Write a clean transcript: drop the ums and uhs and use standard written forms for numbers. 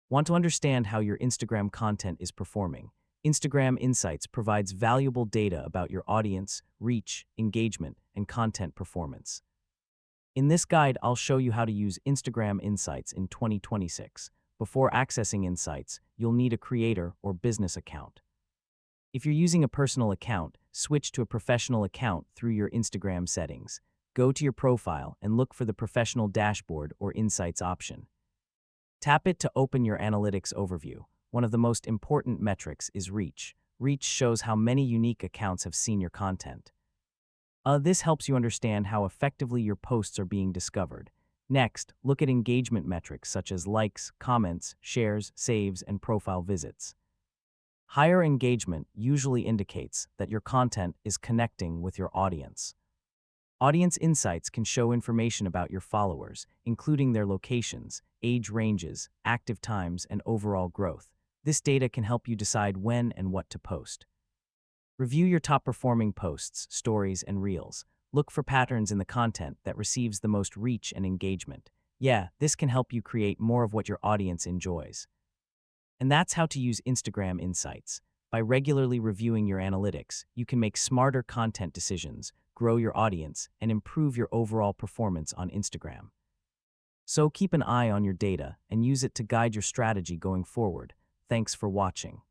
Want to understand how your Instagram content is performing? Instagram Insights provides valuable data about your audience, reach, engagement, and content performance. In this guide, I'll show you how to use Instagram Insights in 2026. Before accessing Insights, you'll need a creator or business account. If you're using a personal account, switch to a professional account through your Instagram settings. Go to your profile and look for the Professional Dashboard or Insights option. Tap it to open your analytics overview. One of the most important metrics is reach. Reach shows how many unique accounts have seen your content. This helps you understand how effectively your posts are being discovered. Next, look at engagement metrics such as likes, comments, shares, saves, and profile visits. Higher engagement usually indicates that your content is connecting with your audience. Audience Insights can show information about your followers, including their locations, age ranges, active times, and overall growth. This data can help you decide when and what to post. Review your top performing posts, stories, and reels. Look for patterns in the content that receives the most reach and engagement. Yeah, this can help you create more of what your audience enjoys. And that's how to use Instagram Insights. By regularly reviewing your analytics, you can make smarter content decisions, grow your audience, and improve your overall performance on Instagram. So keep an eye on your data and use it to guide your strategy going forward. Thanks for watching.